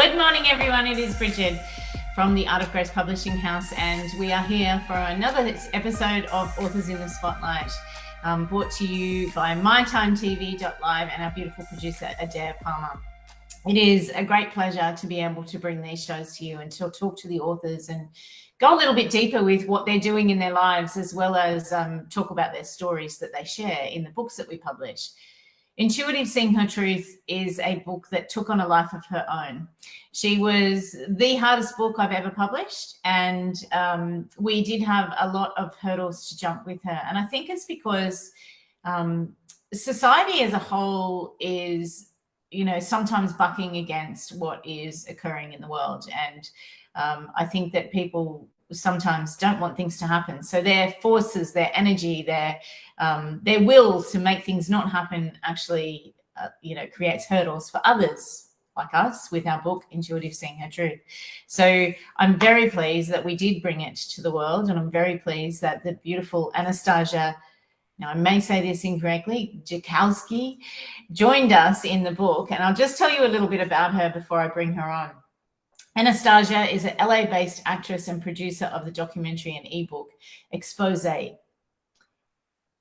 Good morning, everyone. It is Bridget from the Art of Grace Publishing House, and we are here for another episode of Authors in the Spotlight, brought to you by MyTimeTV.live and our beautiful producer, Adair Palmer. It is a great pleasure to be able to bring these shows to you and to talk to the authors and go a little bit deeper with what they're doing in their lives, as well as talk about their stories that they share in the books that we publish. Intuitive Seeing Her Truth is a book that took on a life of her own. She was the hardest book I've ever published, and we did have a lot of hurdles to jump with her. And I think it's because society as a whole is, sometimes bucking against what is occurring in the world. And I think that people sometimes don't want things to happen. So their forces, their energy, their will to make things not happen actually, creates hurdles for others like us with our book, Intuitive Seeing Her Truth. So I'm very pleased that we did bring it to the world, and I'm very pleased that the beautiful Anastasia, now I may say this incorrectly, Jakowski, joined us in the book. And I'll just tell you a little bit about her before I bring her on. Anastasia is an LA-based actress and producer of the documentary and ebook Expose,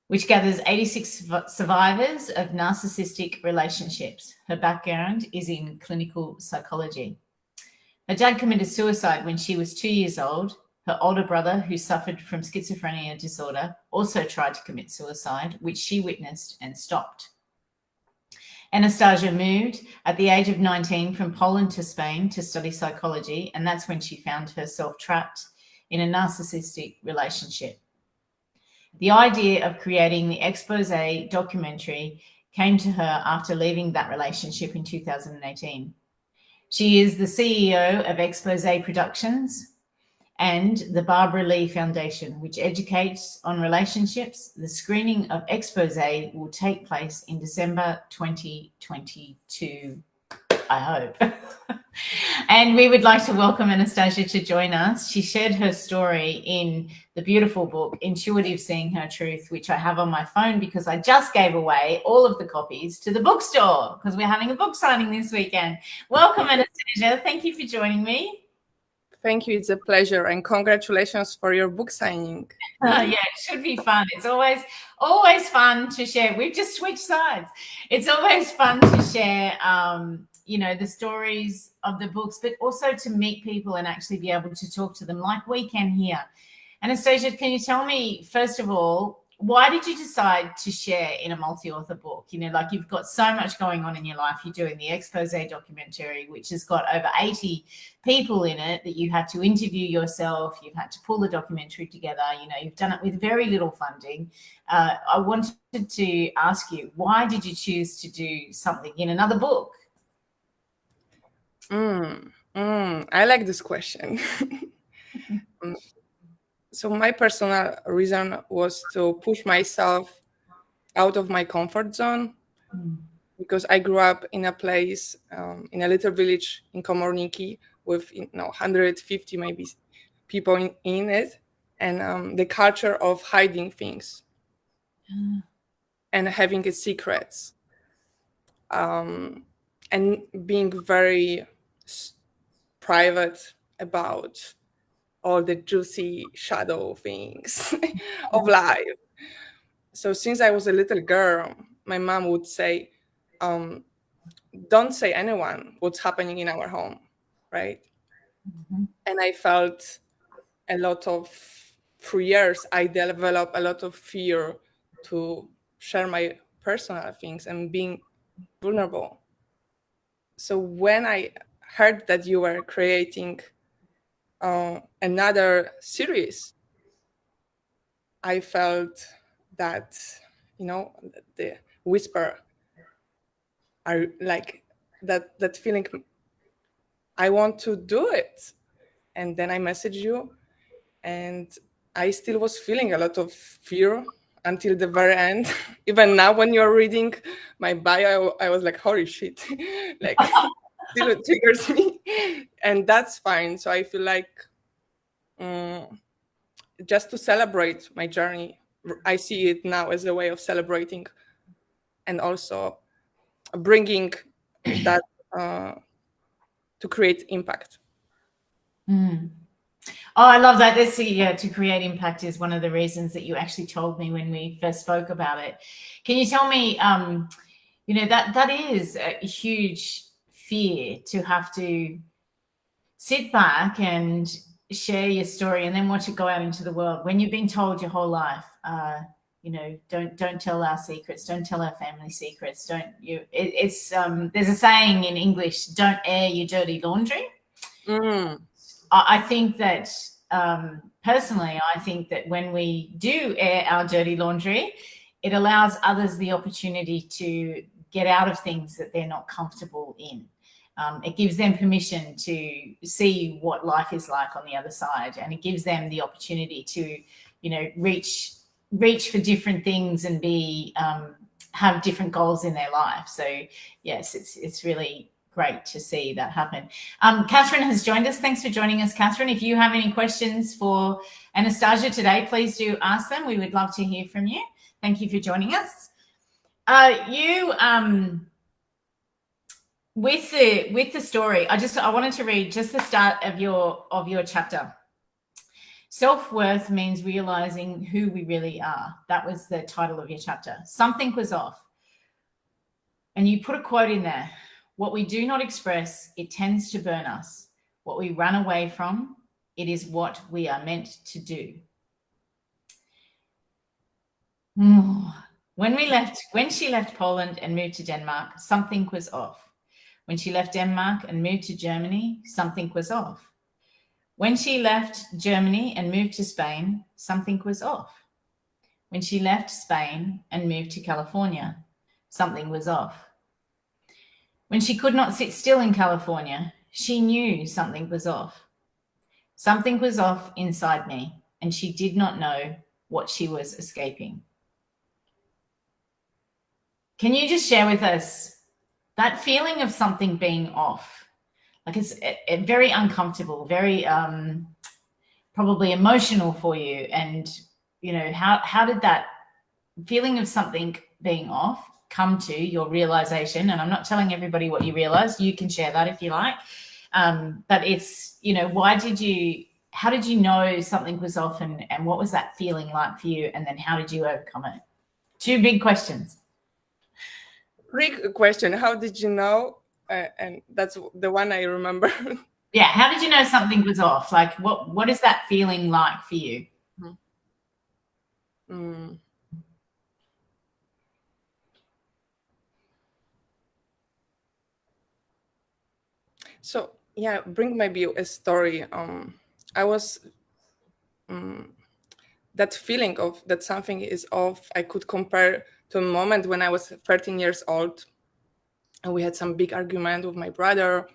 which gathers 86 survivors of narcissistic relationships. Her background is in clinical psychology. Her dad committed suicide when she was 2 years old. Her older brother, who suffered from schizophrenia disorder, also tried to commit suicide, which she witnessed and stopped. Anastasia moved at the age of 19 from Poland to Spain to study psychology, and that's when she found herself trapped in a narcissistic relationship. The idea of creating the Expose documentary came to her after leaving that relationship in 2018. She is the CEO of Expose Productions and the Barbara Lee Foundation, which educates on relationships. The screening of Expose will take place in December 2022, I hope. And we would like to welcome Anastasia to join us. She shared her story in the beautiful book, Intuitive Seeing Her Truth, which I have on my phone because I just gave away all of the copies to the bookstore because we're having a book signing this weekend. Welcome, Anastasia. Thank you for joining me. Thank you. It's a pleasure, and congratulations for your book signing. Yeah, it should be fun. It's always fun to share. We've just switched sides. It's always fun to share, the stories of the books, but also to meet people and actually be able to talk to them like we can here. Anastasia, can you tell me, first of all, why did you decide to share in a multi-author book? You've got so much going on in your life. You're doing the Expose documentary, which has got over 80 people in it that you had to interview yourself. You've had to pull the documentary together. You've done it with very little funding. I wanted to ask you, why did you choose to do something in another book? I like this question. So my personal reason was to push myself out of my comfort zone, because I grew up in a place, in a little village in Komorniki with 150 maybe people in it, and the culture of hiding things and having secrets, and being very private about all the juicy shadow things of life. So since I was a little girl, my mom would say, don't say anyone what's happening in our home, right? Mm-hmm. And I felt for years, I developed a lot of fear to share my personal things and being vulnerable. So when I heard that you were creating another series, I felt that, the whisper are like that feeling, I want to do it. And then I messaged you, and I still was feeling a lot of fear until the very end. Even now, when you're reading my bio, I was like, holy shit, like still it triggers me, and that's fine. So I feel like just to celebrate my journey, I see it now as a way of celebrating and also bringing that to create impact. Oh, I love that. This, to create impact is one of the reasons that you actually told me when we first spoke about it. Can you tell me, that is a huge fear, to have to sit back and share your story and then watch it go out into the world when you've been told your whole life, don't tell our secrets, don't tell our family secrets, there's a saying in English, don't air your dirty laundry. I think that personally, I think that when we do air our dirty laundry, it allows others the opportunity to get out of things that they're not comfortable in. It gives them permission to see what life is like on the other side, and it gives them the opportunity to, reach for different things and have different goals in their life. So yes, it's really great to see that happen. Catherine has joined us. Thanks for joining us, Catherine. If you have any questions for Anastasia today, please do ask them. We would love to hear from you. Thank you for joining us. With the story, I wanted to read just the start of your chapter. Self-worth means realizing who we really are. That was the title of your chapter. Something was off. And you put a quote in there. What we do not express, it tends to burn us. What we run away from, it is what we are meant to do. When she left Poland and moved to Denmark, something was off. When she left Denmark and moved to Germany, something was off. When she left Germany and moved to Spain, something was off. When she left Spain and moved to California, something was off. When she could not sit still in California, she knew something was off. Something was off inside me, and she did not know what she was escaping. Can you just share with us that feeling of something being off? Like it's very uncomfortable, very probably emotional for you. And, how did that feeling of something being off come to your realization? And I'm not telling everybody what you realized. You can share that if you like. But it's, how did you know something was off, and what was that feeling like for you? And then how did you overcome it? Two big questions. Great question. How did you know? And that's the one I remember. Yeah. How did you know something was off? Like what is that feeling like for you? So yeah, bring maybe a story. I was that feeling of that something is off, I could compare to a moment when I was 13 years old, and we had some big argument with my brother,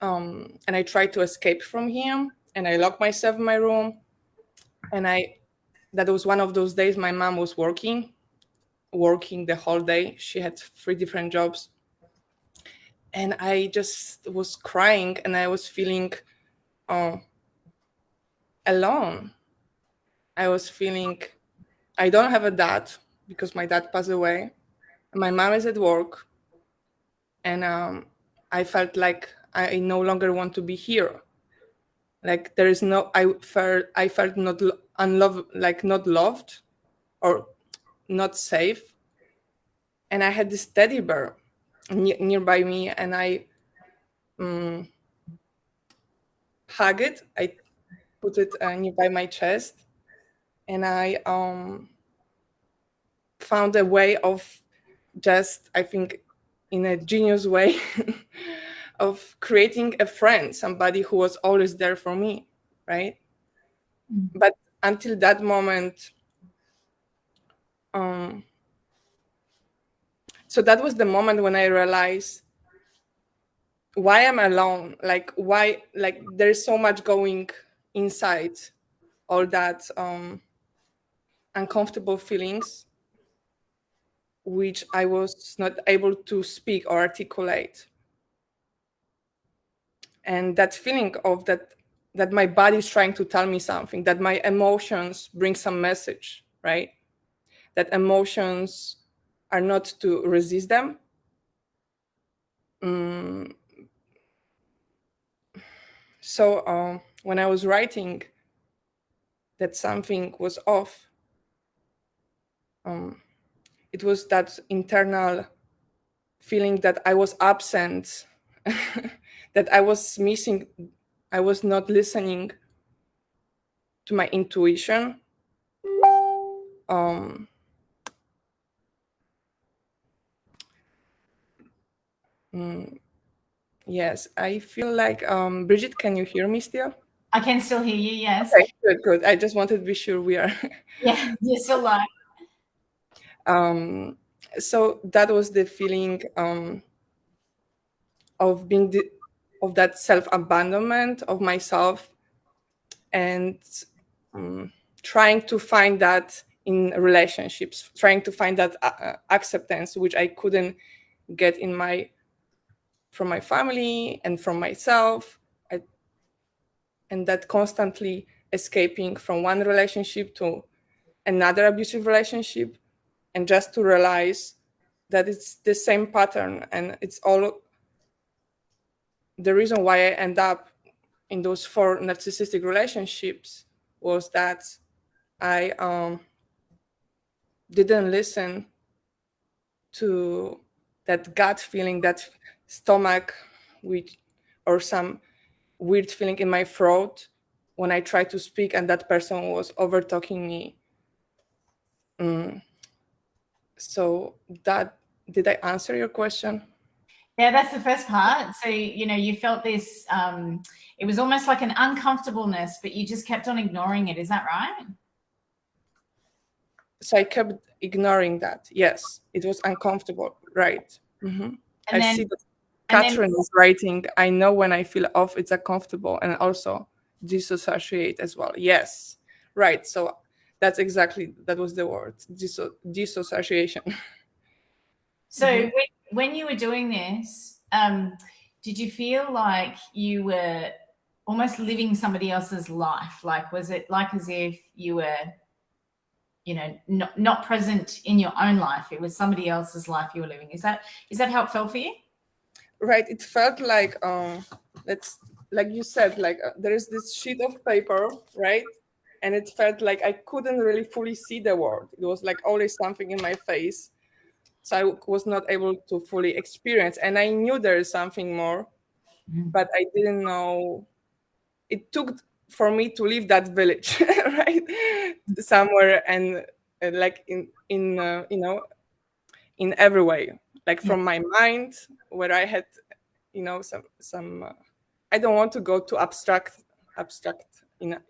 and I tried to escape from him, and I locked myself in my room, and that was one of those days my mom was working the whole day. She had 3 different jobs, and I just was crying, and I was feeling alone. I was feeling I don't have a dad because my dad passed away. My mom is at work, and I felt like I no longer want to be here. Like there is no, I felt not unloved, like not loved or not safe. And I had this teddy bear nearby me, and I hug it. I put it nearby my chest, and I found a way of just, I think, in a genius way of creating a friend, somebody who was always there for me, right? But until that moment, so that was the moment when I realized why I'm alone, like why, like there's so much going inside, all that uncomfortable feelings which I was not able to speak or articulate. And that feeling of that my body is trying to tell me something, that my emotions bring some message, right? That emotions are not to resist them, So when I was writing that something was off, it was that internal feeling that I was absent, that I was missing, I was not listening to my intuition. Yes, I feel like, Bridget, can you hear me still? I can still hear you, yes. Okay, good, good. I just wanted to be sure we are. Yeah, you're still live. So that was the feeling of being of that self-abandonment of myself, and trying to find that in relationships, trying to find that acceptance, which I couldn't get from my family and from myself. And that constantly escaping from one relationship to another abusive relationship, and just to realize that it's the same pattern, and it's all the reason why I end up in those 4 narcissistic relationships was that I didn't listen to that gut feeling, that stomach, which, or some weird feeling in my throat when I tried to speak and that person was over talking me. So that, did I answer your question? Yeah, that's the first part. So, you felt this, it was almost like an uncomfortableness, but you just kept on ignoring it. Is that right? So I kept ignoring that. Yes, it was uncomfortable. Right. I see that Catherine is writing, I know when I feel off, it's uncomfortable, and also dissociate as well. Yes. Right. So that was the word, dissociation. So when you were doing this, did you feel like you were almost living somebody else's life? Like, was it like as if you were, not present in your own life? It was somebody else's life you were living. Is that how it felt for you? Right. It felt like, like you said, like there is this sheet of paper, right? And it felt like I couldn't really fully see the world. It was like always something in my face. So I was not able to fully experience. And I knew there is something more, but I didn't know. It took for me to leave that village, right? Somewhere, and like in in every way, like from my mind, where I had, some I don't want to go to abstract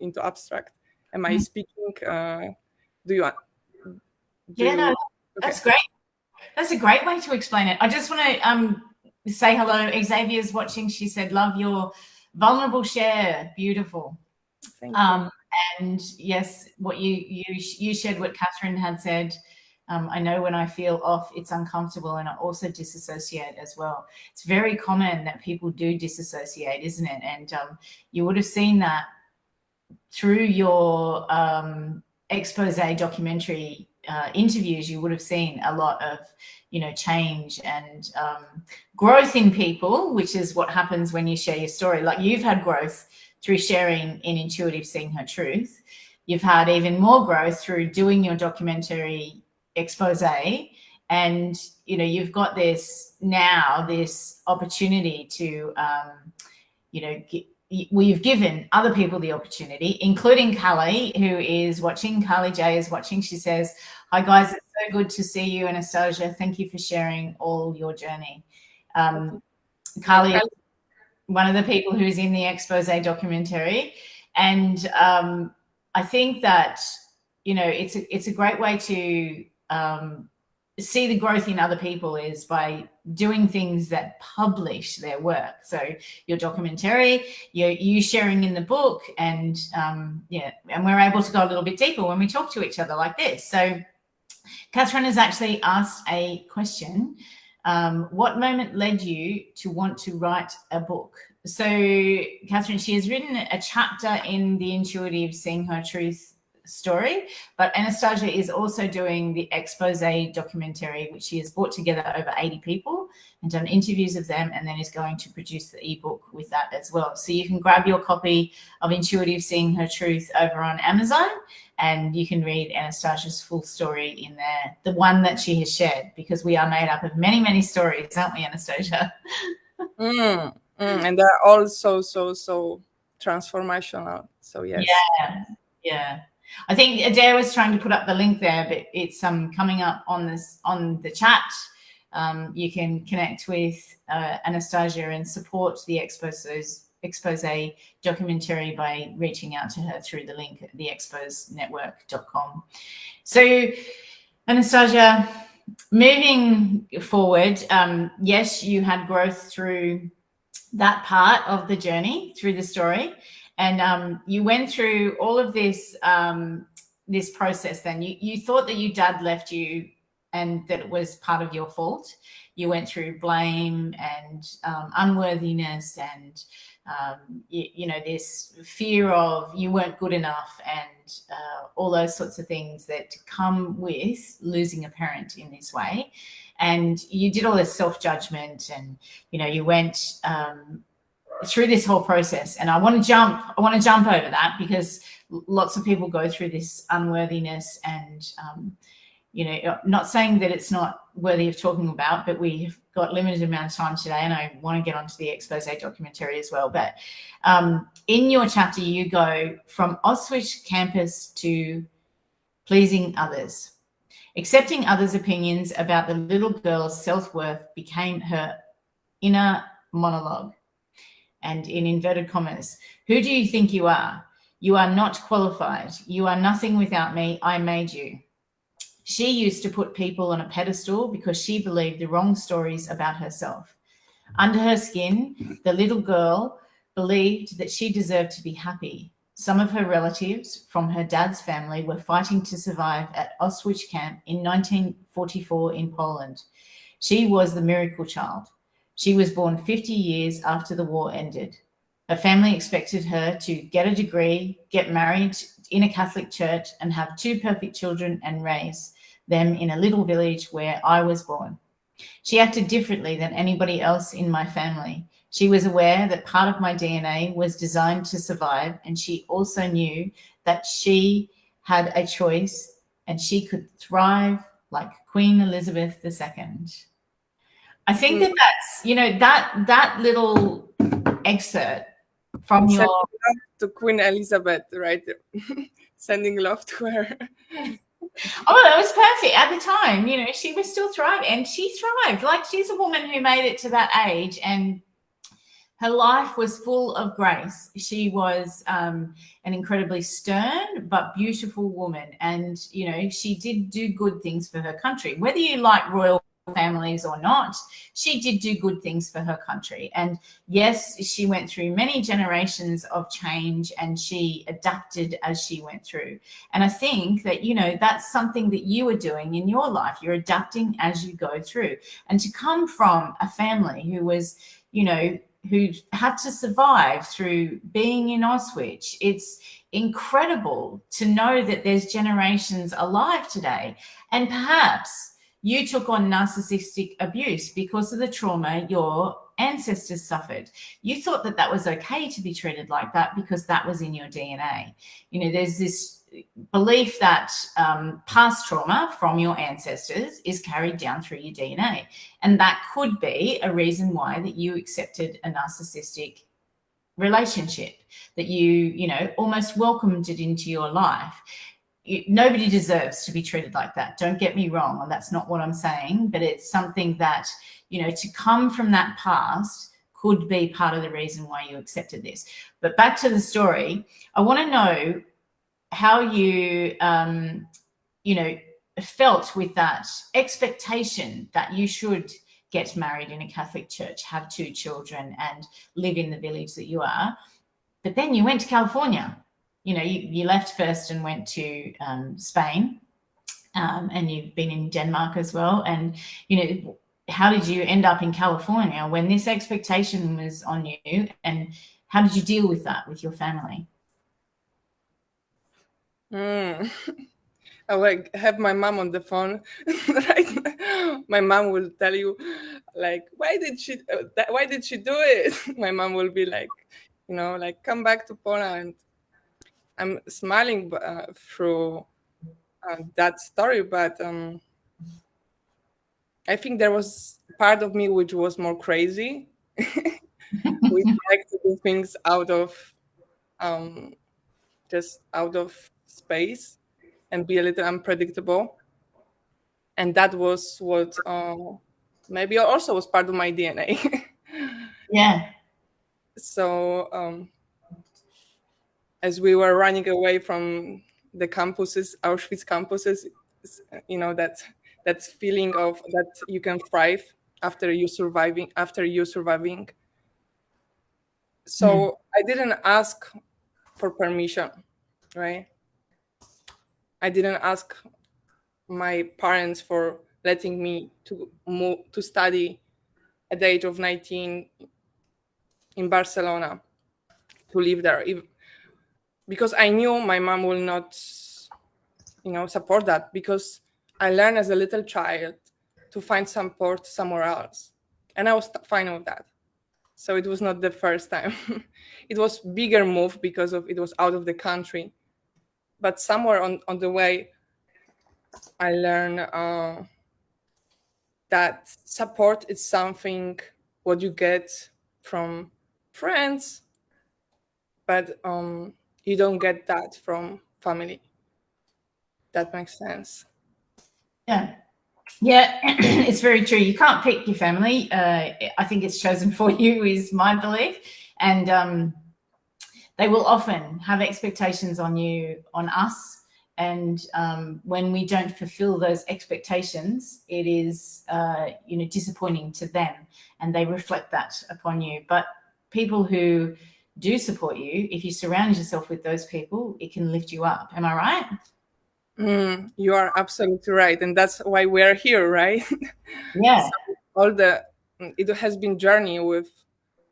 into abstract. Am I speaking? Do you? No, that's great. That's a great way to explain it. I just want to say hello. Xavier's watching. She said, "Love your vulnerable share. Beautiful." Thank you. And yes, what you shared, what Catherine had said. I know when I feel off, it's uncomfortable, and I also disassociate as well. It's very common that people do disassociate, isn't it? And you would have seen that through your expose documentary interviews. You would have seen a lot of change and growth in people, which is what happens when you share your story. Like, you've had growth through sharing in Intuitive Seeing Her Truth. You've had even more growth through doing your documentary expose, and you've got this opportunity to you've given other people the opportunity, including Callie, who is watching. Callie J is watching. She says, "Hi guys, it's so good to see you, Anastasia. Thank you for sharing all your journey." Callie is one of the people who's in the expose documentary, and I think that it's a great way to see the growth in other people is by doing things that publish their work. So your documentary, you sharing in the book, and and we're able to go a little bit deeper when we talk to each other like this. So Catherine has actually asked a question. What moment led you to want to write a book? So Catherine, she has written a chapter in the Intuitive Seeing Her Truth story. But Anastasia is also doing the expose documentary, which she has brought together over 80 people and done interviews of them, and then is going to produce the ebook with that as well. So you can grab your copy of Intuitive Seeing Her Truth over on Amazon, and you can read Anastasia's full story in there, the one that she has shared, because we are made up of many, many stories, aren't we, Anastasia? And they're all so transformational. So yes. Yeah. I think Adair was trying to put up the link there, but it's coming up on the chat. You can connect with Anastasia and support the expose documentary by reaching out to her through the link at theexposenetwork.com. So, Anastasia, moving forward, yes, you had growth through that part of the journey, through the story, and you went through all of this this process. Then you thought that your dad left you and that it was part of your fault. You went through blame and unworthiness and you know, this fear of you weren't good enough and all those sorts of things that come with losing a parent in this way. And you did all this self-judgment, and you know, you went through this whole process. And I want to jump over that, because lots of people go through this unworthiness, and you know, not saying that it's not worthy of talking about, but we've got limited amount of time today, and I want to get onto the expose documentary as well. But in your chapter, you go from Auschwitz campus to pleasing others. Accepting others' opinions about the little girl's self-worth became her inner monologue. And in inverted commas, who do you think you are? You are not qualified. You are nothing without me. I made you. She used to put people on a pedestal because she believed the wrong stories about herself. Under her skin, the little girl believed that she deserved to be happy. Some of her relatives from her dad's family were fighting to survive at Auschwitz camp in 1944 in Poland. She was the miracle child. She was born 50 years after the war ended. Her family expected her to get a degree, get married in a Catholic church, and have 2 perfect children and raise them in a little village where I was born. She acted differently than anybody else in my family. She was aware that part of my DNA was designed to survive, and she also knew that she had a choice and she could thrive like Queen Elizabeth II. I think that that's, you know, that little excerpt from your... to Queen Elizabeth, right? Sending love to her. Oh, that was perfect at the time. You know, she was still thriving, and she thrived. Like, she's a woman who made it to that age, and her life was full of grace. She was an incredibly stern but beautiful woman, and you know, she did do good things for her country. Whether you like royal families or not, she did do good things for her country. And yes, she went through many generations of change, and she adapted as she went through. And I think that, you know, that's something that you are doing in your life. You're adapting as you go through. And to come from a family who was, you know, who had to survive through being in Auschwitz, it's incredible to know that there's generations alive today. And perhaps you took on narcissistic abuse because of the trauma your ancestors suffered. You thought that that was okay to be treated like that because that was in your DNA. You know, there's this belief that past trauma from your ancestors is carried down through your DNA. And that could be a reason why that you accepted a narcissistic relationship, that you know, almost welcomed it into your life. Nobody deserves to be treated like that. Don't get me wrong. And that's not what I'm saying, but it's something that, you know, to come from that past could be part of the reason why you accepted this. But back to the story, I want to know how you, you know, felt with that expectation that you should get married in a Catholic church, have 2 children, and live in the village that you are. But then you went to California. You know, you left first and went to Spain, and you've been in Denmark as well. And, you know, how did you end up in California when this expectation was on you? And how did you deal with that with your family? Mm. I like have my mom on the phone right now. My mom will tell you, like, why did she do it? My mom will be like, like, come back to Poland. I'm smiling through that story, but I think there was part of me which was more crazy, which like to do things out of um, just out of space and be a little unpredictable. And that was what maybe also was part of my DNA. Yeah. So as we were running away from the campuses, Auschwitz campuses, that feeling of that you can thrive after you surviving. Mm. So I didn't ask for permission, right? I didn't ask my parents for letting me to move to study at the age of 19 in Barcelona, to live there, because I knew my mom will not, support that, because I learned as a little child to find support somewhere else, and I was fine with that. So it was not the first time. It was bigger move because of it was out of the country, but somewhere on the way, I learned that support is something what you get from friends, but you don't get that from family. That makes sense. Yeah. Yeah, it's very true. You can't pick your family. I think it's chosen for you, is my belief. And they will often have expectations on you, on us. And when we don't fulfill those expectations, it is, disappointing to them, and they reflect that upon you. But people who do support you, if you surround yourself with those people, it can lift you up. Am I right? You are absolutely right, and that's why we are here, right? Yeah. So it has been journey with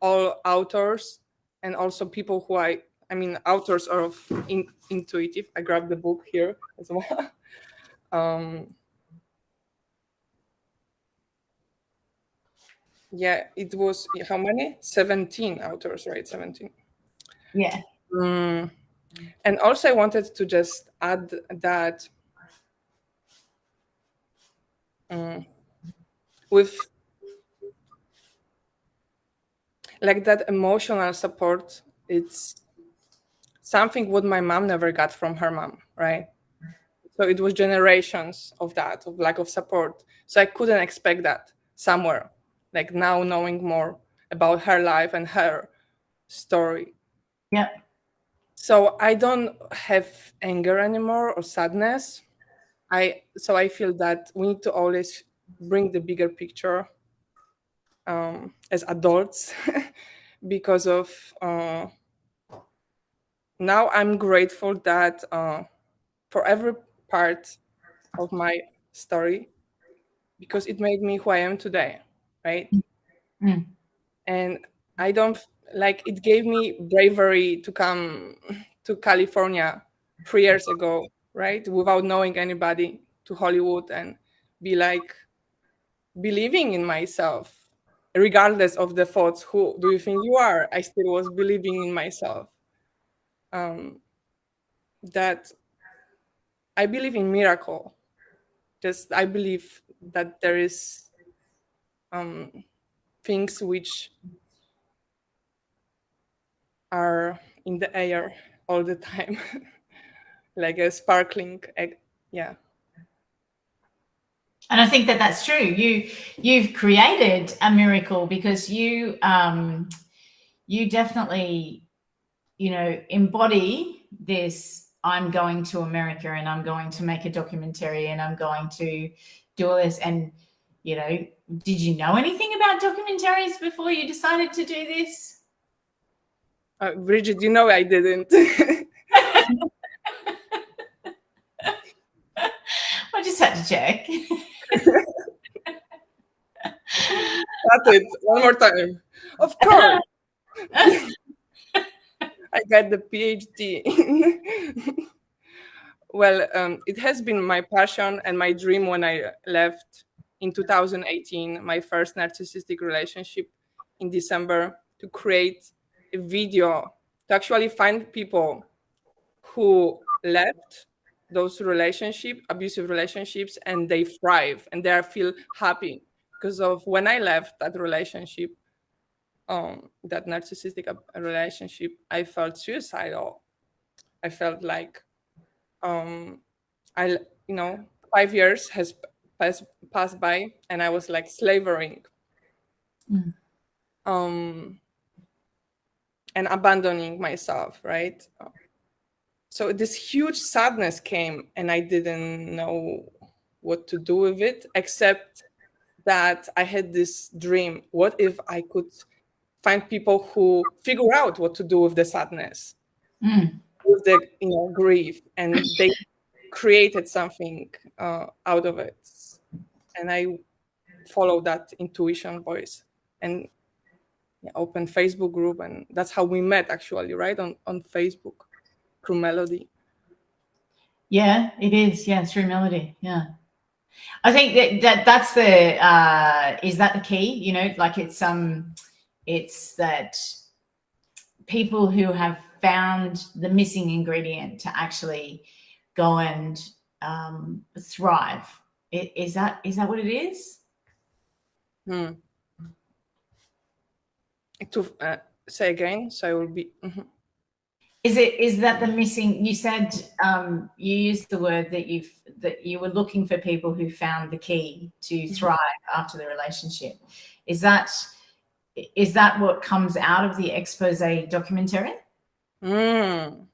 all authors, and also people who I mean authors are of intuitive. I grabbed the book here as well. um yeah, it was how many? 17 authors, right? 17. Yeah. Mm. And also I wanted to just add that with like that emotional support, it's something what my mom never got from her mom, right? So it was generations of that, of lack of support. So I couldn't expect that somewhere, like now knowing more about her life and her story. Yeah. So I don't have anger anymore or sadness. I feel that we need to always bring the bigger picture as adults, because of now I'm grateful that for every part of my story, because it made me who I am today, right? Mm. And I don't like it gave me bravery to come to California 3 years ago, right? Without knowing anybody, to Hollywood, and be like believing in myself, regardless of the thoughts. Who do you think you are? I still was believing in myself. Um, that I believe in miracle. Just I believe that there is um, things which are in the air all the time, like a sparkling egg. Yeah. And I think that that's true. You've created a miracle, because you definitely, embody this. I'm going to America, and I'm going to make a documentary, and I'm going to do all this. And did you know anything about documentaries before you decided to do this? Bridget, I didn't. I just had to check. Got it. One more time. Of course. I got the PhD. Well, it has been my passion and my dream when I left in 2018, my first narcissistic relationship in December, to create a video to actually find people who left those abusive relationships, and they thrive and they feel happy because of when I left that relationship, that narcissistic relationship, I felt suicidal. I felt like I, 5 years has passed by, and I was like slavering, and abandoning myself, right? So this huge sadness came, and I didn't know what to do with it, except that I had this dream. What if I could find people who figure out what to do with the sadness, with the grief, and they created something out of it. And I followed that intuition voice and opened Facebook group, and that's how we met, actually, right, on Facebook, through Melody. Yeah, it is. Yeah, through Melody. Yeah. I think that's the is that the key? Like it's that people who have found the missing ingredient to actually go and thrive. Is that what it is? To say again, so I will be. Is that the missing? You said you used the word that you were looking for people who found the key to thrive after the relationship. Is that what comes out of the expose documentary? Well,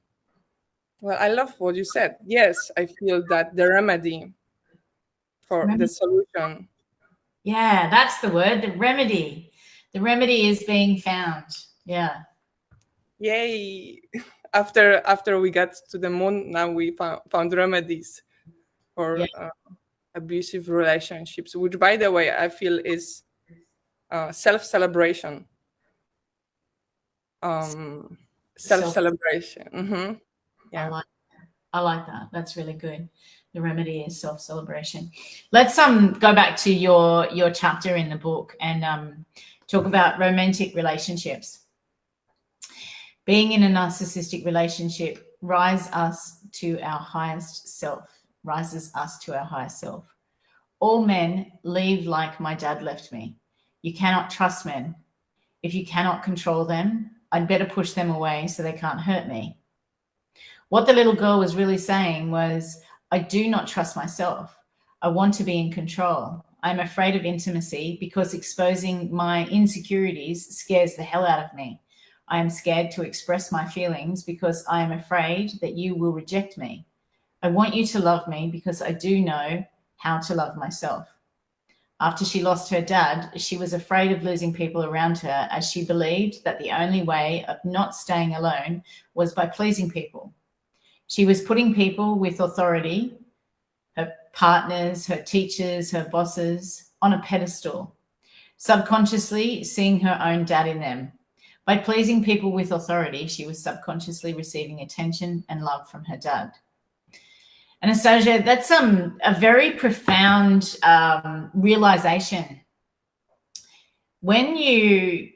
I love what you said. Yes, I feel that the remedy for the solution. Yeah, that's the word. The remedy. The remedy is being found. Yeah. Yay! After we got to the moon, now we found remedies for abusive relationships, which, by the way, I feel is self-celebration. Self-celebration. Mm-hmm. Yeah. I like that. That's really good. The remedy is self-celebration. Let's go back to your chapter in the book and talk about romantic relationships. Being in a narcissistic relationship rises us to our highest self. All men leave like my dad left me. You cannot trust men. If you cannot control them, I'd better push them away so they can't hurt me. What the little girl was really saying was, I do not trust myself. I want to be in control. I'm afraid of intimacy because exposing my insecurities scares the hell out of me. I am scared to express my feelings because I am afraid that you will reject me. I want you to love me because I do know how to love myself. After she lost her dad, she was afraid of losing people around her, as she believed that the only way of not staying alone was by pleasing people. She was putting people with authority, her partners, her teachers, her bosses, on a pedestal, subconsciously seeing her own dad in them. By pleasing people with authority, she was subconsciously receiving attention and love from her dad. Anastasia, that's a very profound realization. Did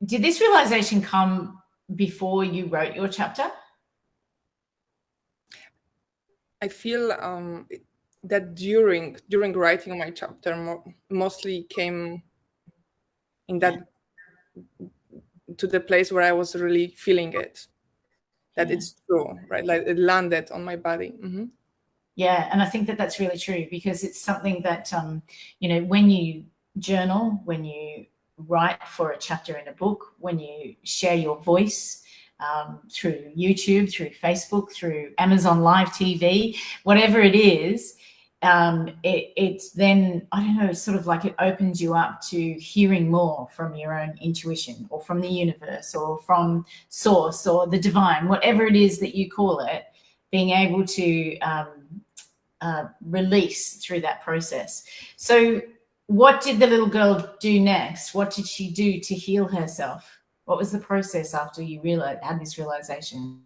this realization come before you wrote your chapter? I feel that during writing my chapter, mostly came in that to the place where I was really feeling it, that it's true, right? Like it landed on my body. Mm-hmm. Yeah, and I think that that's really true, because it's something that when you journal, when you write for a chapter in a book, when you share your voice through YouTube, through Facebook, through Amazon Live TV, whatever it is, it's then, I don't know, sort of like it opens you up to hearing more from your own intuition, or from the universe, or from source, or the divine, whatever it is that you call it, being able to release through that process. So what did the little girl do next? What did she do to heal herself? What was the process after you had this realization?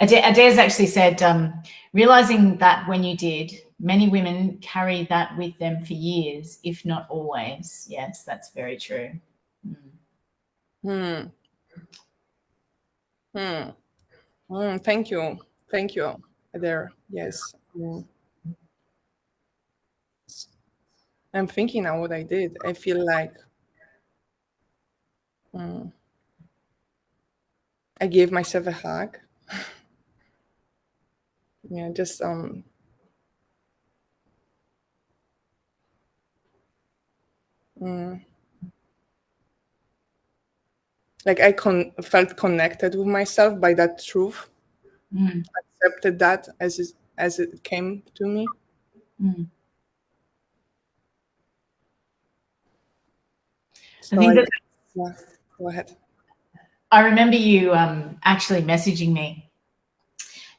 Adair's actually said, realizing that when you did, many women carry that with them for years, if not always. Yes, that's very true. Thank you. Thank you, Adair. Yes. I'm thinking now what I did. I feel like I gave myself a hug. Yeah, just like I felt connected with myself by that truth. Accepted that as it came to me. So I think yeah, go ahead. I remember you actually messaging me,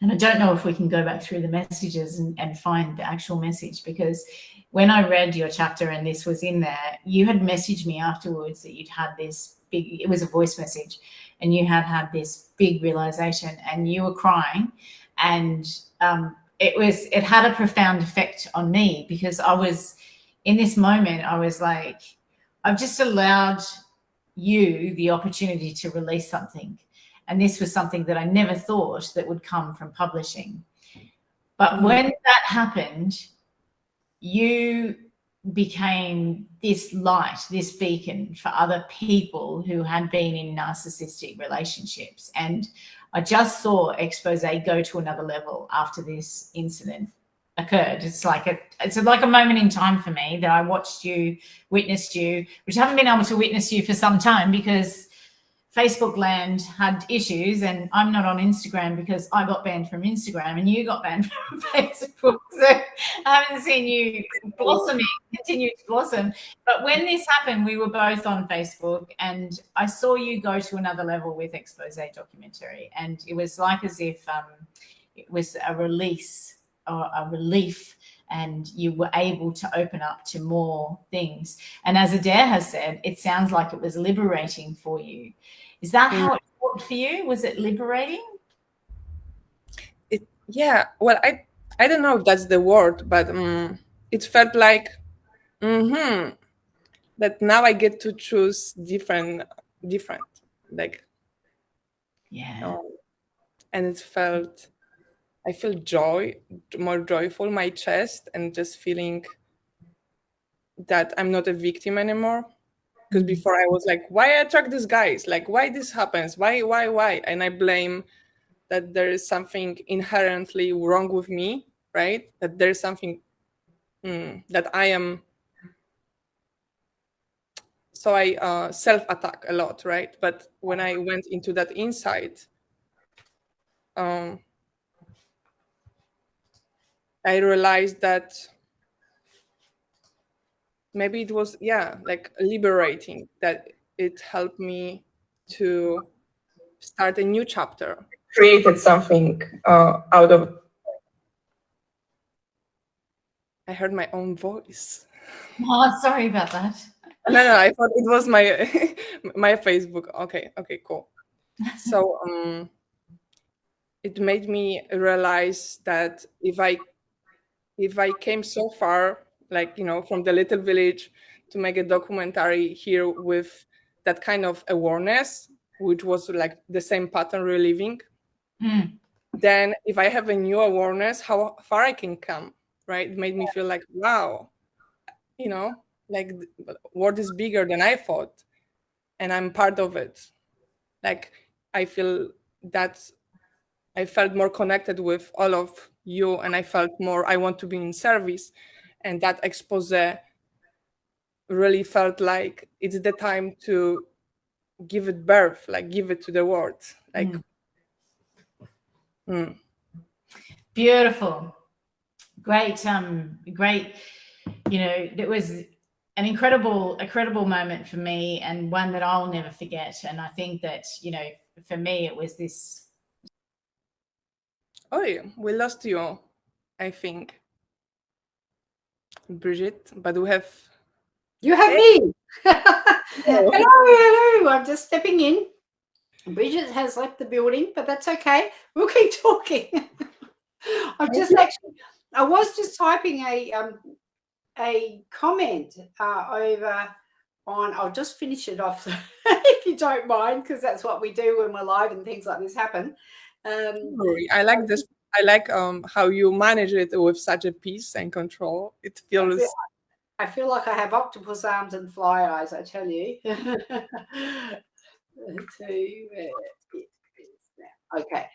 and I don't know if we can go back through the messages and find the actual message, because when I read your chapter and this was in there, you had messaged me afterwards that you'd had this big, it was a voice message, and you had this big realization and you were crying, and it had a profound effect on me, because I was in this moment, I was like, I've just allowed you the opportunity to release something. And this was something that I never thought that would come from publishing. But when that happened, you became this light, this beacon for other people who had been in narcissistic relationships. And I just saw Expose go to another level after this incident occurred. It's like a moment in time for me that I watched you, witnessed you, which I haven't been able to witness you for some time because Facebook land had issues, and I'm not on Instagram because I got banned from Instagram and you got banned from Facebook. So I haven't seen you blossoming, continue to blossom. But when this happened, we were both on Facebook, and I saw you go to another level with Expose documentary, and it was like as if it was a release or a relief, and you were able to open up to more things. And as Adair has said, it sounds like it was liberating for you. Is that how it felt for you? Was it liberating? Yeah, well, I don't know if that's the word, but it felt like that now I get to choose different, like, yeah. And it felt, I feel more joyful in my chest, and just feeling that I'm not a victim anymore. Because before I was like, why I attract these guys? Like, why this happens? Why? And I blame that there is something inherently wrong with me, right? That there's something that I am. So I self-attack a lot, right? But when I went into that insight, I realized that maybe it was, like liberating, that it helped me to start a new chapter. Created something out of. I heard my own voice. Oh, sorry about that. No, I thought it was my my Facebook. Okay, cool. So it made me realize that if I came so far, like, from the little village to make a documentary here with that kind of awareness, which was like the same pattern reliving, then if I have a new awareness, how far I can come, right? It made me feel like, wow, like the world is bigger than I thought, and I'm part of it. Like, I feel that I felt more connected with all of you, and I felt more, I want to be in service. And that expose really felt like it's the time to give it birth, like give it to the world. Like, Beautiful. Great, great. It was an incredible moment for me, and one that I'll never forget. And I think that, for me, it was this. Oh, yeah, we lost you, I think, Brigitte, but we have. You have me. Hello. I'm just stepping in. Bridget has left the building, but that's okay. We'll keep talking. I was just typing a comment over on. I'll just finish it off if you don't mind, because that's what we do when we're live and things like this happen. I like this. I like how you manage it with such a peace and control. It feels. I feel like I have octopus arms and fly eyes, I tell you. Okay.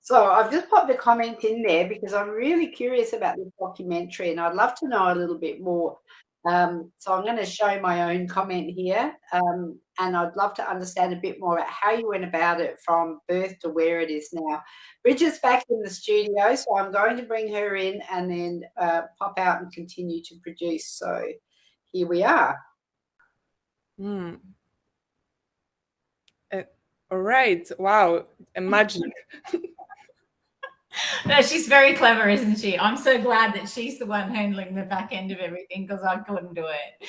So I've just popped the comment in there because I'm really curious about this documentary and I'd love to know a little bit more. So I'm going to show my own comment here, and I'd love to understand a bit more about how you went about it from birth to where it is now. Bridget's back in the studio, so I'm going to bring her in and then pop out and continue to produce. So here we are. All right. Wow. Magic. No, she's very clever, isn't she? I'm so glad that she's the one handling the back end of everything because I couldn't do it.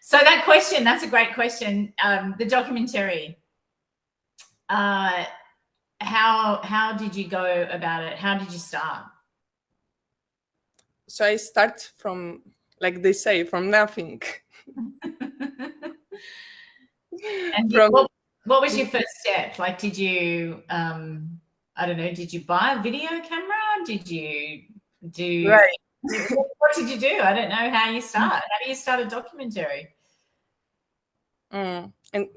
So that question, that's a great question. The documentary, how did you go about it? How did you start? So I start from, like they say, from nothing. And what was your first step? Like, did you, I don't know, did you buy a video camera? Did you do, right. What did you do? I don't know how you start. How do you start a documentary? And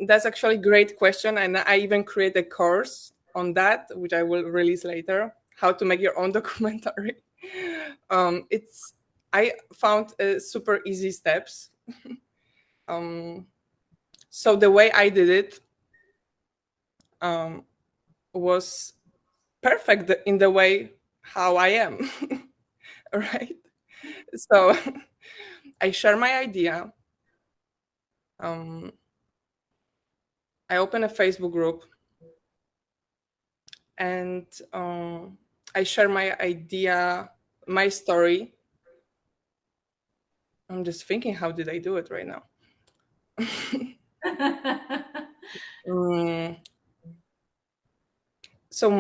that's actually a great question. And I even create a course on that, which I will release later, how to make your own documentary. I found super easy steps. So the way I did it was perfect in the way how I am, right? So I share my idea. I open a Facebook group and I share my idea, my story. I'm just thinking, how did I do it right now? So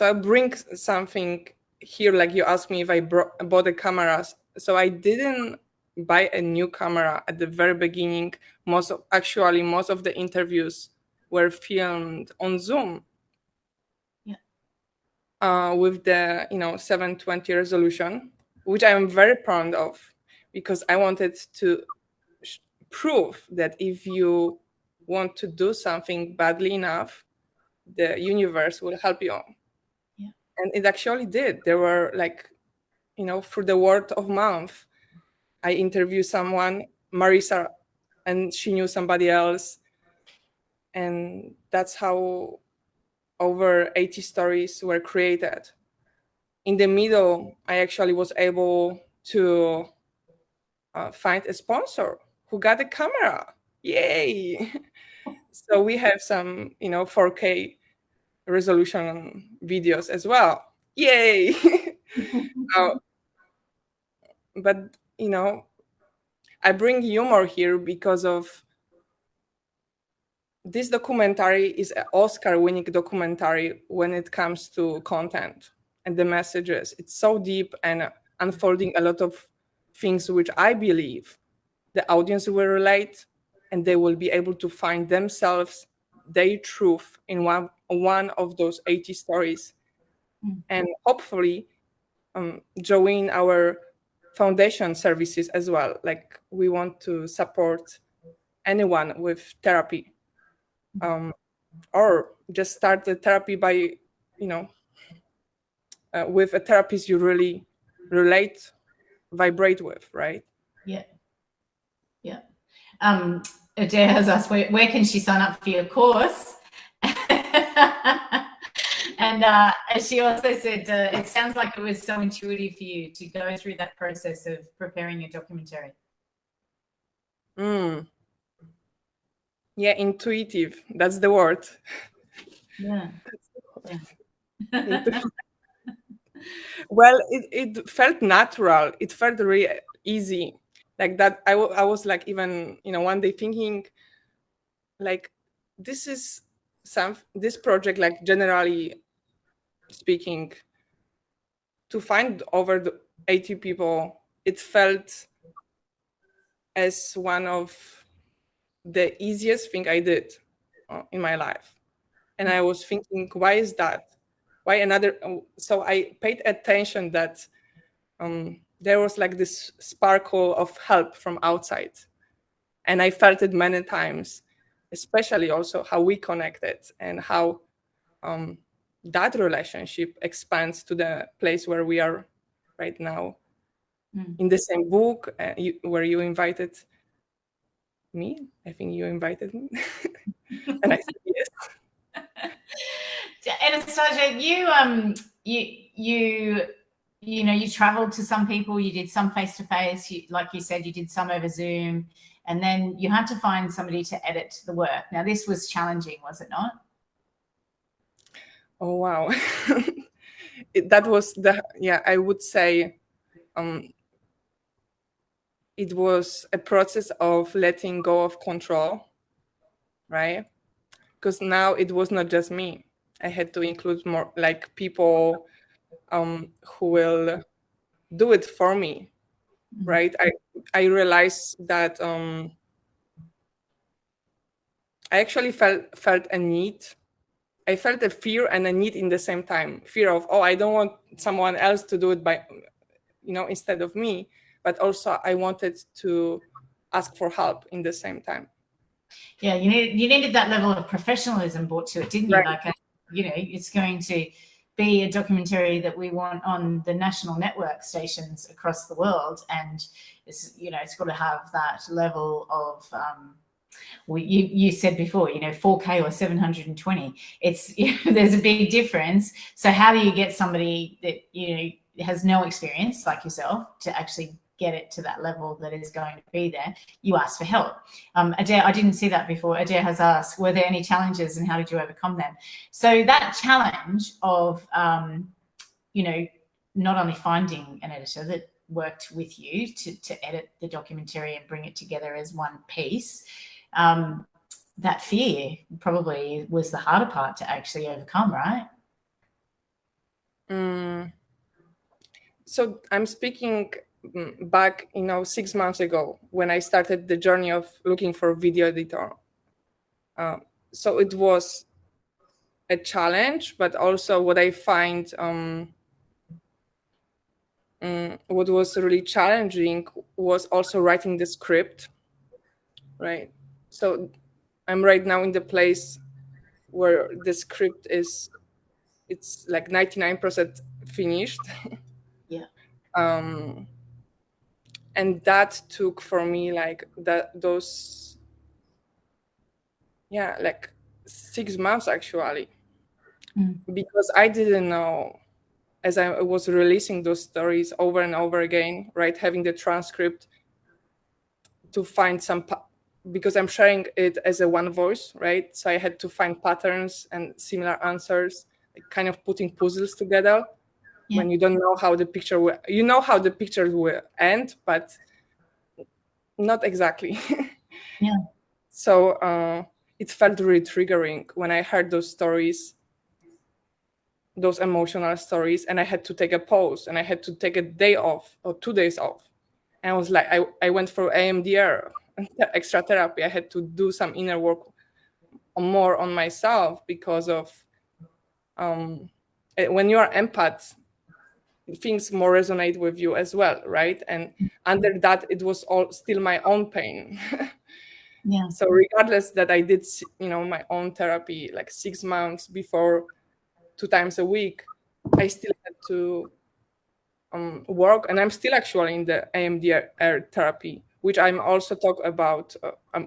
I bring something here, like you asked me if I bought a camera. So I didn't buy a new camera at the very beginning. Most of the interviews were filmed on Zoom. With the 720 resolution, which I'm very proud of, because I wanted to prove that if you want to do something badly enough, the universe will help you. And it actually did. There were through the word of mouth, I interviewed someone, Marisa, and she knew somebody else, and that's how over 80 stories were created. In the middle, I actually was able to find a sponsor who got a camera. Yay! So we have some, 4K resolution videos as well. Yay! But, I bring humor here because of this documentary is an Oscar-winning documentary when it comes to content and the messages. It's so deep and unfolding a lot of things which I believe the audience will relate, and they will be able to find themselves, their truth in one of those 80 stories. And hopefully join our foundation services as well. Like, we want to support anyone with therapy, or just start the therapy by, with a therapist you really vibrate with, right? Yeah. Adair has asked, where can she sign up for your course? And she also said, it sounds like it was so intuitive for you to go through that process of preparing a documentary. Yeah, intuitive. That's the word. Yeah. Well, it felt natural. It felt really easy. Like that, I was like, even, one day thinking, like, this is this project, like generally speaking, to find over the 80 people, it felt as one of the easiest thing I did in my life. And I was thinking, why is that? Why another? So I paid attention that there was like this sparkle of help from outside. And I felt it many times, especially also how we connected and how that relationship expands to the place where we are right now. In the same book where you invited me, I think you invited me. And I said yes. Anastasia, you traveled to some people, you did some face-to-face, like you said, you did some over Zoom, and then you had to find somebody to edit the work. Now, this was challenging, was it not? Oh, wow. That was I would say it was a process of letting go of control, right? Because now it was not just me. I had to include more like people who will do it for me, right? I realized that I actually felt a need. I felt a fear and a need in the same time. Fear of, oh, I don't want someone else to do it by, instead of me. But also I wanted to ask for help in the same time. Yeah, you needed that level of professionalism brought to it, didn't you? Right. Like, it's going to be a documentary that we want on the national network stations across the world, and it's got to have that level of you said before, 4K or 720. It's there's a big difference. So how do you get somebody that has no experience like yourself to actually get it to that level that is going to be there? You ask for help. Adair, I didn't see that before. Adair has asked, were there any challenges and how did you overcome them? So that challenge of, not only finding an editor that worked with you to edit the documentary and bring it together as one piece, that fear probably was the harder part to actually overcome, right? So I'm speaking back, 6 months ago when I started the journey of looking for a video editor. So it was a challenge, but also what I find what was really challenging was also writing the script, right? So I'm right now in the place where the script it's like 99% finished. Yeah. And that took for me like those like 6 months actually, because I didn't know, as I was releasing those stories over and over again, right, having the transcript, to find some because I'm sharing it as a one voice, right? So I had to find patterns and similar answers, like kind of putting puzzles together. When you don't know how the picture will, how the picture will end, but not exactly. Yeah. So it felt really triggering when I heard those stories, those emotional stories, and I had to take a pause and I had to take a day off or 2 days off. And I was like, I went for AMDR, extra therapy. I had to do some inner work more on myself because of when you are empath, things more resonate with you as well, right? And under that, it was all still my own pain. Yeah. So regardless that I did, my own therapy like 6 months before, 2 times a week, I still had to work, and I'm still actually in the AMDR therapy, which I'm also talk about.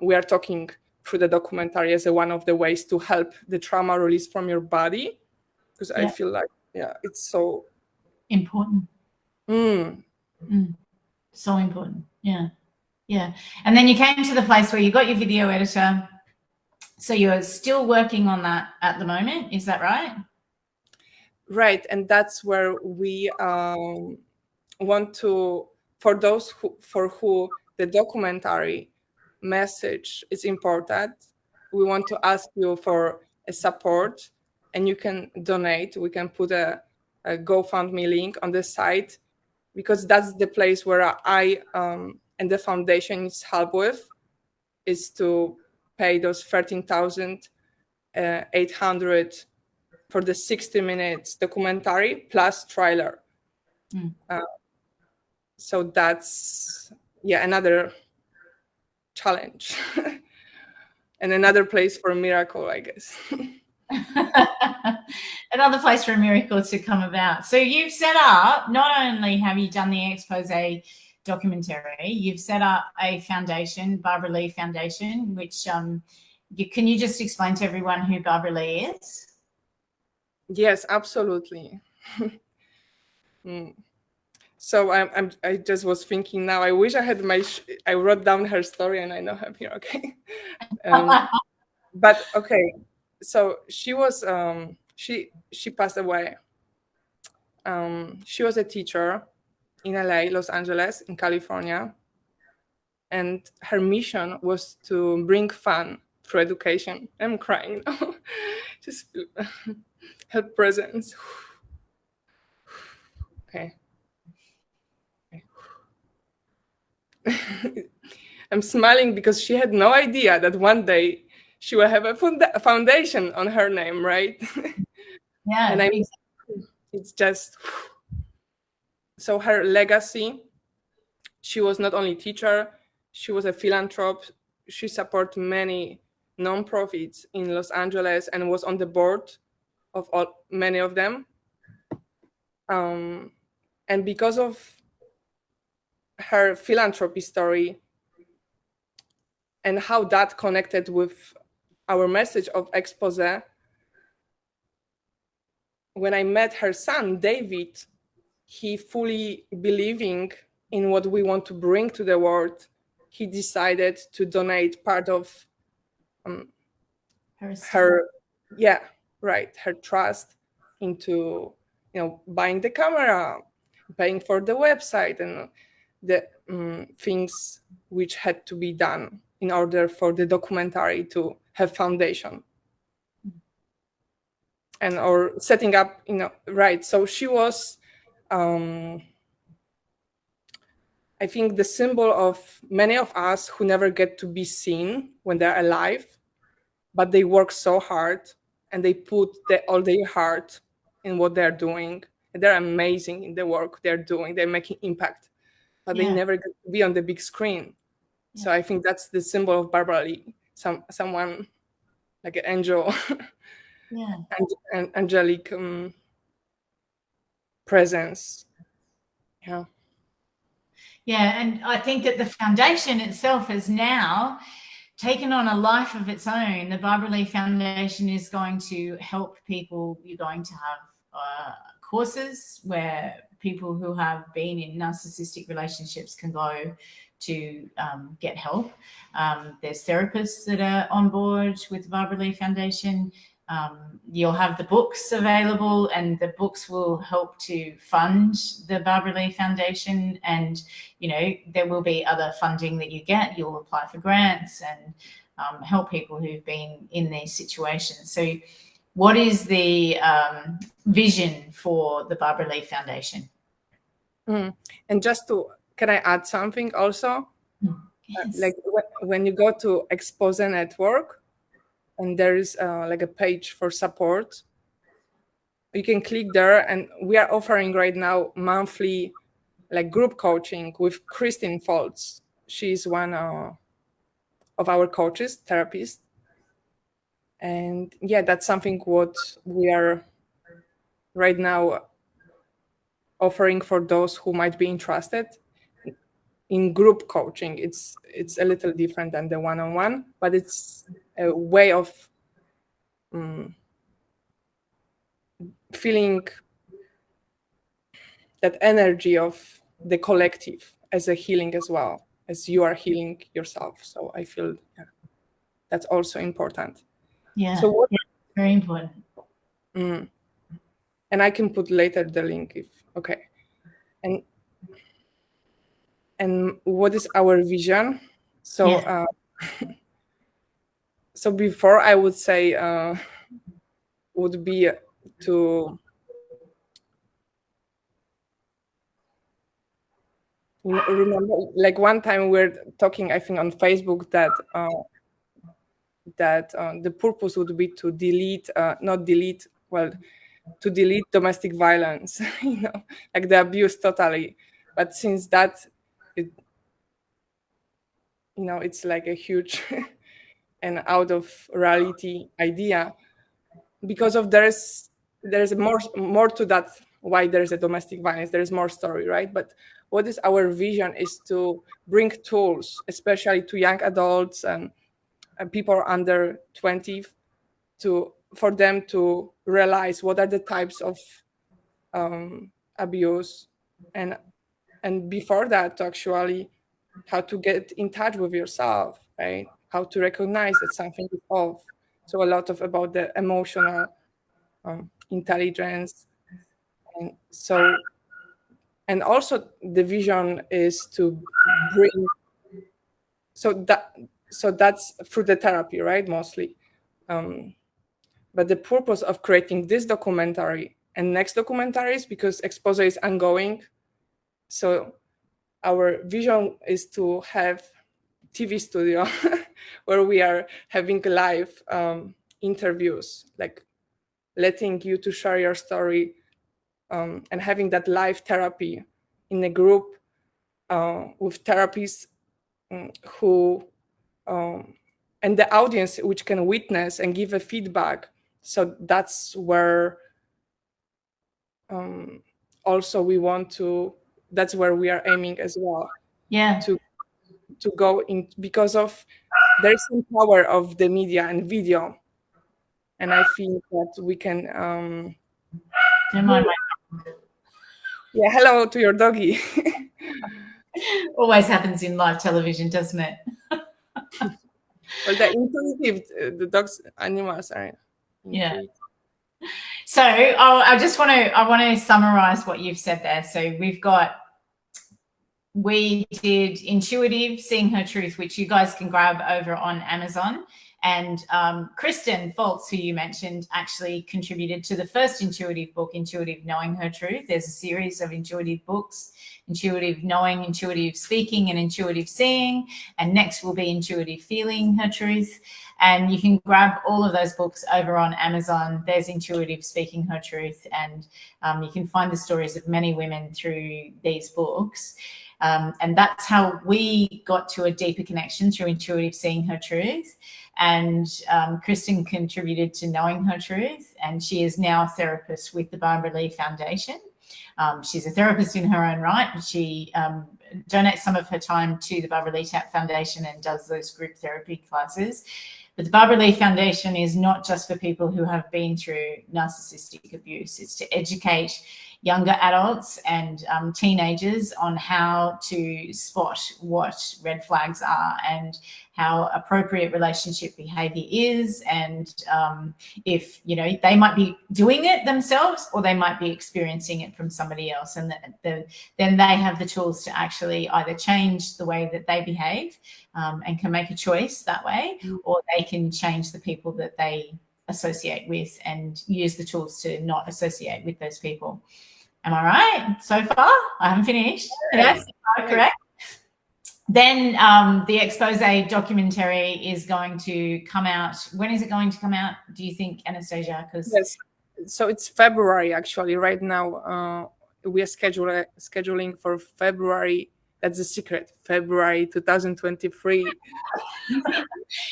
We are talking through the documentary as one of the ways to help the trauma release from your body, because I feel like it's so important. So important. Yeah. And then you came to the place where you got your video editor. So you're still working on that at the moment, is that right? Right, and that's where we want to, for those for who the documentary message is important, we want to ask you for a support, and you can donate. We can put a GoFundMe link on the site, because that's the place where I and the foundation needs help with, is to pay those 13,800 for the 60 minutes documentary plus trailer. So that's another challenge and another place for a miracle, I guess. Another place for a miracle to come about. So you've set up, not only have you done the expose documentary, you've set up a foundation, Barbara Lee Foundation, which can you just explain to everyone who Barbara Lee is? Yes, absolutely. So I just was thinking now, I wish I had I wrote down her story and I know her here. Okay. But okay, so she was she passed away. She was a teacher in LA, Los Angeles, in California, and her mission was to bring fun through education. I'm crying now. Just her presence. Okay. I'm smiling because she had no idea that one day she will have a foundation on her name, right? Yeah. And it's just, so her legacy, she was not only teacher, she was a philanthropist. She supported many nonprofits in Los Angeles and was on the board of many of them. And because of her philanthropy story and how that connected with our message of expose, when I met her son, David, he fully believing in what we want to bring to the world, he decided to donate part of her trust into, buying the camera, paying for the website, and the things which had to be done in order for the documentary to have foundation. And or setting up, right. So she was, I think, the symbol of many of us who never get to be seen when they're alive, but they work so hard and they put all their heart in what they're doing. And they're amazing in the work they're doing. They're making impact, but they never get to be on the big screen. Yeah. So I think that's the symbol of Barbara Lee, someone like an angel. Yeah. And angelic presence. Yeah. Yeah, and I think that the foundation itself has now taken on a life of its own. The Barbara Lee Foundation is going to help people. You're going to have courses where people who have been in narcissistic relationships can go to get help. There's therapists that are on board with the Barbara Lee Foundation. You'll have the books available, and the books will help to fund the Barbara Lee Foundation. And, there will be other funding that you get. You'll apply for grants and help people who've been in these situations. So what is the vision for the Barbara Lee Foundation? And can I add something also? Yes. Like when you go to Expose Network, and there is like a page for support, you can click there, and we are offering right now monthly like group coaching with Christine Foltz. She's one of our coaches, therapists. And that's something what we are right now offering for those who might be interested in group coaching. It's a little different than the one-on-one, but it's a way of feeling that energy of the collective as a healing as well, as you are healing yourself. So I feel that's also important. Yeah, so very important. And I can put later the link if okay. And what is our vision? So so before I would say would be to remember, like one time we were talking, I think on Facebook, that the purpose would be to delete, not delete, well, to delete domestic violence, like the abuse totally. But since that, it, it's like a huge and out of reality idea, because of there's more to that, why there's a domestic violence, there's more story, right? But what is our vision is to bring tools, especially to young adults and people under 20, for them to realize what are the types of abuse, and before that, to actually how to get in touch with yourself, right? How to recognize that something is off. So a lot of about the emotional intelligence, and also the vision is to bring, so that's through the therapy, right, mostly. But the purpose of creating this documentary and next documentaries, because exposure is ongoing, so our vision is to have TV studio where we are having live interviews, like letting you to share your story, and having that live therapy in a group with therapists who and the audience which can witness and give a feedback. So that's where also we want to, that's where we are aiming as well. Yeah. To go in, because of there's some power of the media and video, and I think that we can Don't mind yeah, hello to your doggy. always happens in live television, doesn't it? Well, the intuitive, the dogs, animals are intuitive. Yeah. So I want to summarize what you've said there. So we did Intuitive, Seeing Her Truth, which you guys can grab over on Amazon. And Kristen Foltz, who you mentioned, actually contributed to the first intuitive book, Intuitive Knowing Her Truth. There's a series of intuitive books, Intuitive Knowing, Intuitive Speaking, and Intuitive Seeing. And next will be Intuitive Feeling Her Truth. And you can grab all of those books over on Amazon. There's Intuitive Speaking Her Truth. And you can find the stories of many women through these books. And that's how we got to a deeper connection, through Intuitive Seeing Her Truth. And Kristen contributed to Knowing Her Truth, and she is now a therapist with the Barbara Lee Foundation. She's a therapist in her own right, but she donates some of her time to the Barbara Lee Foundation and does those group therapy classes. But the Barbara Lee Foundation is not just for people who have been through narcissistic abuse. It's to educate younger adults and teenagers on how to spot what red flags are and how appropriate relationship behavior is, and if they might be doing it themselves or they might be experiencing it from somebody else, and then they have the tools to actually either change the way that they behave and can make a choice that way, or they can change the people that they associate with and use the tools to not associate with those people. Am I right so far? I haven't finished. Yes, correct. Then the expose documentary is going to come out. When is it going to come out, do you think, Anastasia? Yes, so it's February actually. Right now, we are scheduling for February. That's a secret. February 2023.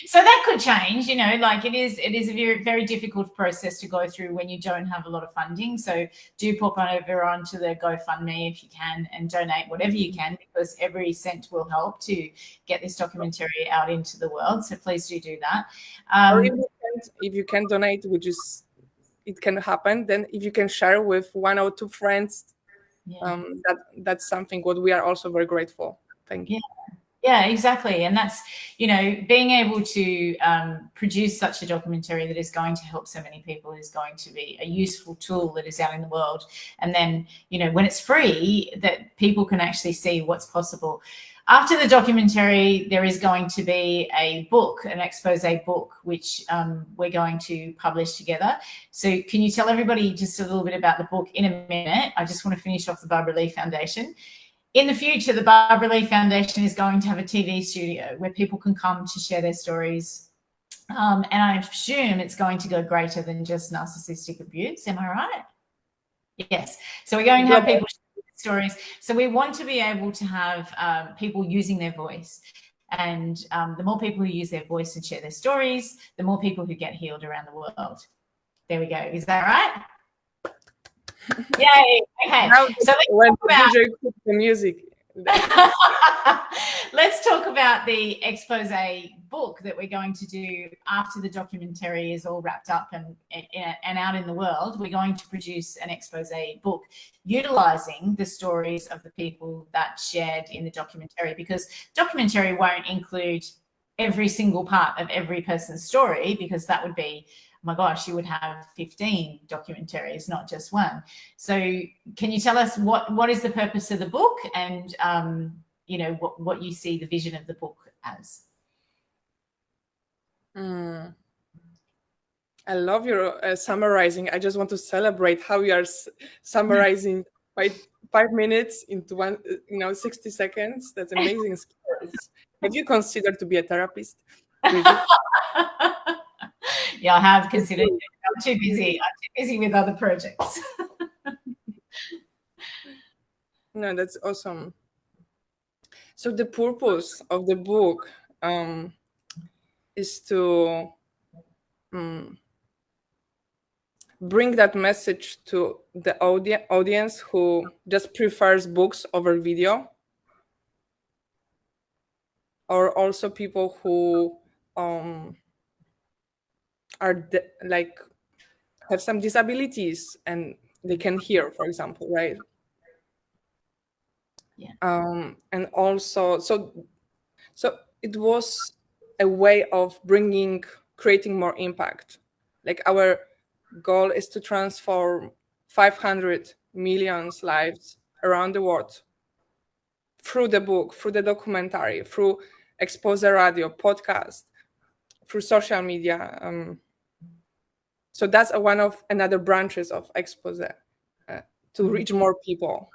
So that could change, like it is a very, very difficult process to go through when you don't have a lot of funding. So do pop over onto the GoFundMe if you can and donate whatever you can, because every cent will help to get this documentary out into the world. So please do that. Or if you can donate, which is, it can happen, then if you can share with 1 or 2 friends, that's something what we are also very grateful. Thank you. Yeah, exactly. And that's, being able to produce such a documentary that is going to help so many people is going to be a useful tool that is out in the world. And then, when it's free, that people can actually see what's possible. after the documentary, there is going to be a book, an expose book, which we're going to publish together. So can you tell everybody just a little bit about the book in a minute? I just want to finish off the Barbara Lee Foundation. In the future, the Barbara Lee Foundation is going to have a TV studio where people can come to share their stories. And I assume it's going to go greater than just narcissistic abuse. Am I right? Yes. So we're going to have people share stories. So we want to be able to have people using their voice. And the more people who use their voice and share their stories, the more people who get healed around the world. There we go. Is that right? Yay. Okay. Now so when DJ put the music. Let's talk about the expose book that we're going to do after the documentary is all wrapped up and out in the world. We're going to produce an expose book utilizing the stories of the people that shared in the documentary, because documentary won't include every single part of every person's story, because that would be, my gosh, you would have 15 documentaries, not just one. So can you tell us what is the purpose of the book, and you know, what you see the vision of the book as? I love your summarizing. I just want to celebrate how you are summarizing 5 minutes into 60 seconds. That's amazing skills. Have you considered to be a therapist? Yeah, I have considered it. I'm too busy with other projects. No, that's awesome. So the purpose of the book is to bring that message to the audience who just prefers books over video, or also people who are have some disabilities and they can hear, for example, right? Yeah. And also, so it was a way of creating more impact. Like, our goal is to transform 500 million lives around the world through the book, through the documentary, through expose radio, podcast, through social media. So that's one of another branches of expose, to reach more people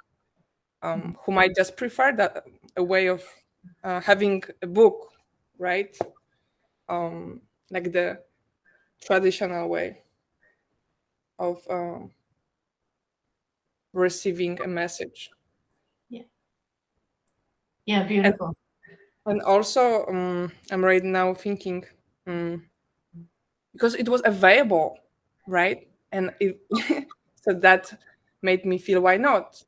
who might just prefer that a way of having a book, right? Like the traditional way of receiving a message. Yeah, beautiful. And also, I'm right now thinking, because it was available, right? And so that made me feel, why not?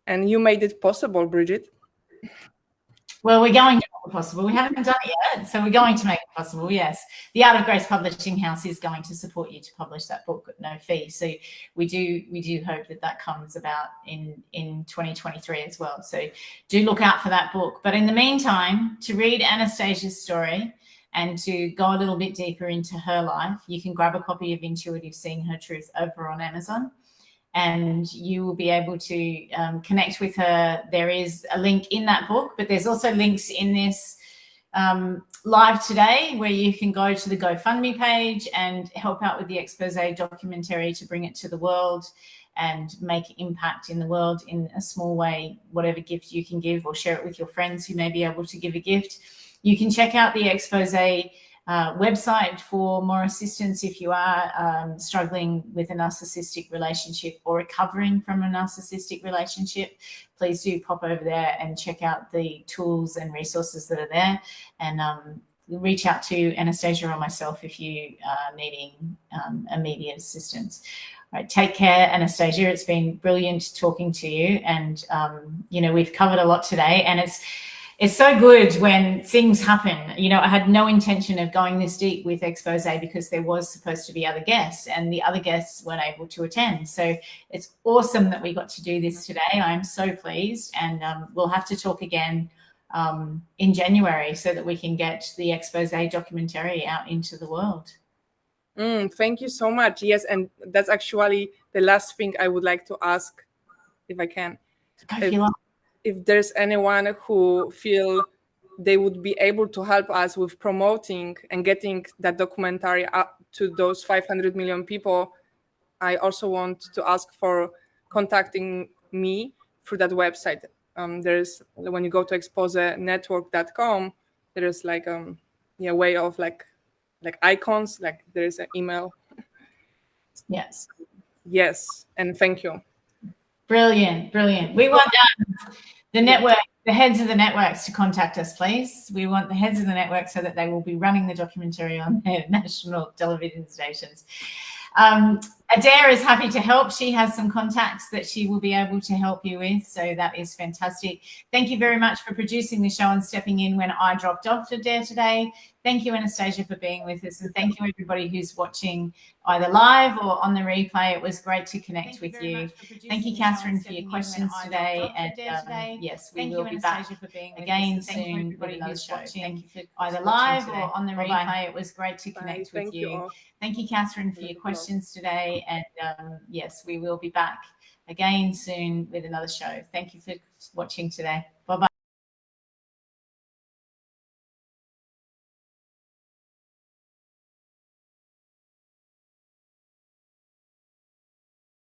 And you made it possible, Bridget. Well, we're going to make it possible. We haven't done it yet, so we're going to make it possible, yes. The Art of Grace Publishing House is going to support you to publish that book at no fee. So we do hope that comes about in 2023 as well. So do look out for that book. But in the meantime, to read Anastasia's story and to go a little bit deeper into her life, you can grab a copy of Intuitive Seeing Her Truth over on Amazon, and you will be able to connect with her. There is a link in that book, but there's also links in this live today where you can go to the GoFundMe page and help out with the expose documentary to bring it to the world and make impact in the world in a small way, whatever gift you can give, or share it with your friends who may be able to give a gift. You can check out the expose website for more assistance if you are struggling with a narcissistic relationship or recovering from a narcissistic relationship. Please do pop over there and check out the tools and resources that are there, and reach out to Anastasia or myself if you are needing immediate assistance. All right, take care, Anastasia. It's been brilliant talking to you, and we've covered a lot today, and it's so good when things happen. I had no intention of going this deep with expose because there was supposed to be other guests, and the other guests weren't able to attend. So it's awesome that we got to do this today. I'm so pleased, and we'll have to talk again in January so that we can get the expose documentary out into the world. Thank you so much. Yes, and that's actually the last thing I would like to ask, if I can. if there's anyone who feel they would be able to help us with promoting and getting that documentary up to those 500 million people, I also want to ask for contacting me through that website. There's, when you go to exposenetwork.com, there is like way of like icons, like there is an email. Yes. Yes, and thank you. Brilliant. We want the network, the heads of the networks to contact us, please. We want the heads of the network so that they will be running the documentary on their national television stations. Adair is happy to help. She has some contacts that she will be able to help you with. So that is fantastic. Thank you very much for producing the show and stepping in when I dropped off Adair today. Thank you, Anastasia, for being with us. And thank you, everybody who's watching either live or on the replay. It was great to connect with you. Thank you, Catherine, for your questions today. And yes, we will be back again soon with another show. Thank you for either live or on the replay. It was great to connect with you. Thank you, Catherine, for your questions today. And yes, we will be back again soon with another show. Thank you for watching today. Bye-bye.